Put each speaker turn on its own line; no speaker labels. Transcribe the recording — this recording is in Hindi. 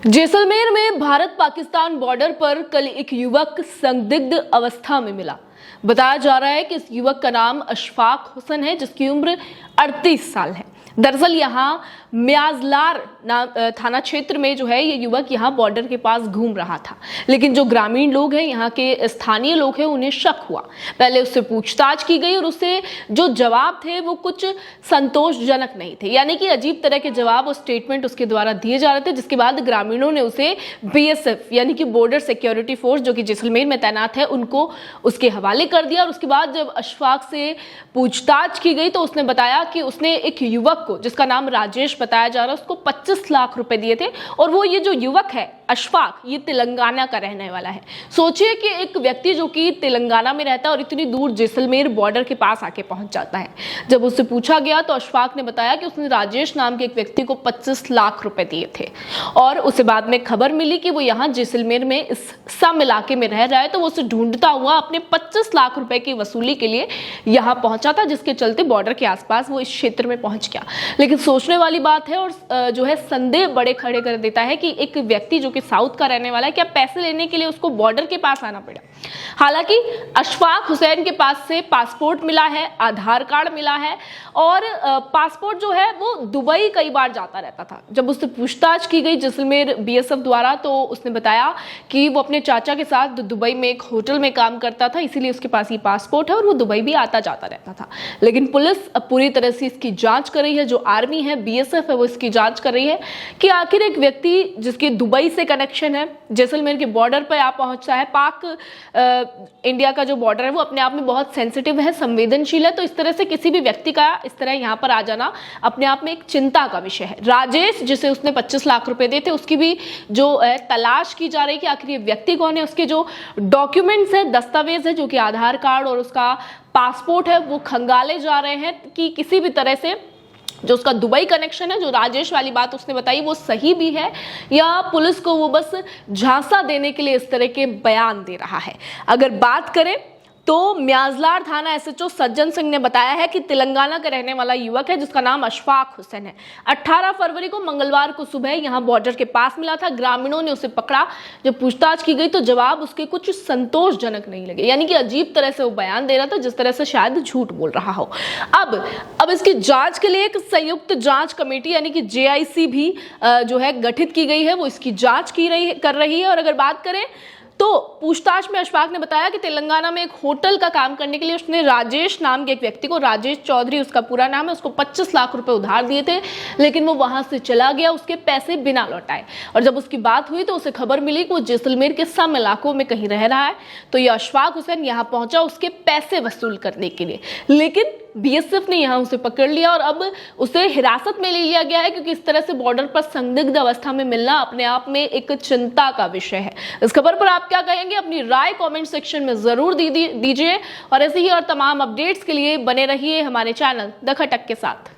जैसलमेर में भारत पाकिस्तान बॉर्डर पर कल एक युवक संदिग्ध अवस्था में मिला। बताया जा रहा है कि इस युवक का नाम अशफाक हुसैन है, जिसकी उम्र 38 साल है। दरअसल यहाँ म्याजलार थाना क्षेत्र में जो है ये युवक यहाँ बॉर्डर के पास घूम रहा था, लेकिन जो ग्रामीण लोग हैं, यहाँ के स्थानीय लोग हैं, उन्हें शक हुआ। पहले उससे पूछताछ की गई और उससे जो जवाब थे वो कुछ संतोषजनक नहीं थे, यानी कि अजीब तरह के जवाब और स्टेटमेंट उसके द्वारा दिए जा रहे थे। जिसके बाद ग्रामीणों ने उसे BSF यानी कि बॉर्डर सिक्योरिटी फोर्स जो कि जैसलमेर में तैनात है उनको उसके हवाले कर दिया। और उसके बाद जब अशफाक से पूछताछ की गई तो उसने बताया कि उसने एक युवक को, जिसका नाम राजेश बताया जा रहा है, उसको 25 लाख रुपए दिए थे। और वो ये जो युवक है अशफाक, ये तेलंगाना का रहने वाला है। सोचिए कि एक व्यक्ति जो कि तेलंगाना में रहता है और इतनी दूर जैसलमेर बॉर्डर के पास आके पहुंच जाता है। जब उससे पूछा गया तो अशफाक ने बताया कि उसने राजेश नाम के एक व्यक्ति को 25 लाख रुपए दिए थे और उसे बाद में खबर मिली कि वो यहाँ जैसलमेर में इस सम इलाके में रह रहा है, तो वो उसे ढूंढता हुआ अपने 25 लाख रुपए की वसूली के लिए यहाँ पहुंचा था, जिसके चलते बॉर्डर के आसपास वो इस क्षेत्र में पहुंच गया। लेकिन सोचने वाली बात है और जो है संदेह बड़े खड़े कर देता है कि एक व्यक्ति जो कि साउथ का रहने वाला है, क्या पैसे लेने के लिए उसको बॉर्डर के पास आना पड़ा। हालांकि अशफाक हुसैन के पास से पासपोर्ट मिला है, आधार कार्ड मिला है और पासपोर्ट जो है वो दुबई कई बार जाता रहता था। जब उससे पूछताछ की गई जैसलमेर BSF द्वारा तो उसने बताया कि वो अपने चाचा के साथ दुबई में एक होटल में काम करता था, इसीलिए उसके पास ये पासपोर्ट है और वो दुबई भी आता जाता रहता था। लेकिन पुलिस अब पूरी तरह से इसकी जांच कर रही है। जो आर्मी है, BSF है, वो इसकी जांच कर रही है कि आखिर एक व्यक्ति जिसके दुबई से कनेक्शन है, जैसलमेर के बॉर्डर पर आप पहुंचता है। पाक इंडिया का जो बॉर्डर है वो अपने आप में बहुत सेंसिटिव है, संवेदनशील है, तो इस तरह से किसी भी व्यक्ति का इस तरह यहाँ पर आ जाना अपने आप में एक चिंता का विषय है। राजेश, जिसे उसने 25 लाख रुपए दिए थे, उसकी भी जो तलाश की जा रही है कि आखिर ये व्यक्ति कौन है। उसके जो डॉक्यूमेंट्स है, दस्तावेज है, जो कि आधार कार्ड और उसका पासपोर्ट है, वो खंगाले जा रहे हैं कि किसी भी तरह से जो उसका दुबई कनेक्शन है, जो राजेश वाली बात उसने बताई, वो सही भी है या पुलिस को वो बस झांसा देने के लिए इस तरह के बयान दे रहा है। अगर बात करें तो म्याजलार थाना SHO सज्जन सिंह ने बताया है कि तेलंगाना का रहने वाला युवक है जिसका नाम अशफाक हुसैन है। 18 फरवरी को मंगलवार को सुबह यहां बॉर्डर के पास मिला था। ग्रामीणों ने उसे पकड़ा। जब पूछताछ की गई तो जवाब उसके कुछ संतोषजनक नहीं लगे, यानी कि अजीब तरह से वो बयान दे रहा था, जिस तरह से शायद झूठ बोल रहा हो। अब इसकी जांच के लिए एक संयुक्त जांच कमेटी यानी कि JIC भी जो है गठित की गई है, वो इसकी जांच कर रही है। और अगर बात करें तो पूछताछ में अशफाक ने बताया कि तेलंगाना में एक होटल का काम करने के लिए उसने राजेश नाम के एक व्यक्ति को, राजेश चौधरी उसका पूरा नाम है, उसको 25 लाख रुपए उधार दिए थे, लेकिन वो वहां से चला गया, उसके पैसे बिना लौटाए। और जब उसकी बात हुई तो उसे खबर मिली कि वो जैसलमेर के सम इलाकों में कहीं रह रहा है, तो ये अशफाक हुसैन यहाँ पहुंचा उसके पैसे वसूल करने के लिए। लेकिन BSF ने यहाँ उसे पकड़ लिया और अब उसे हिरासत में ले लिया गया है, क्योंकि इस तरह से बॉर्डर पर संदिग्ध अवस्था में मिलना अपने आप में एक चिंता का विषय है। इस खबर पर आप क्या कहेंगे? अपनी राय कमेंट सेक्शन में जरूर दीजिए और ऐसे ही और तमाम अपडेट्स के लिए बने रहिए हमारे चैनल द खटक के साथ।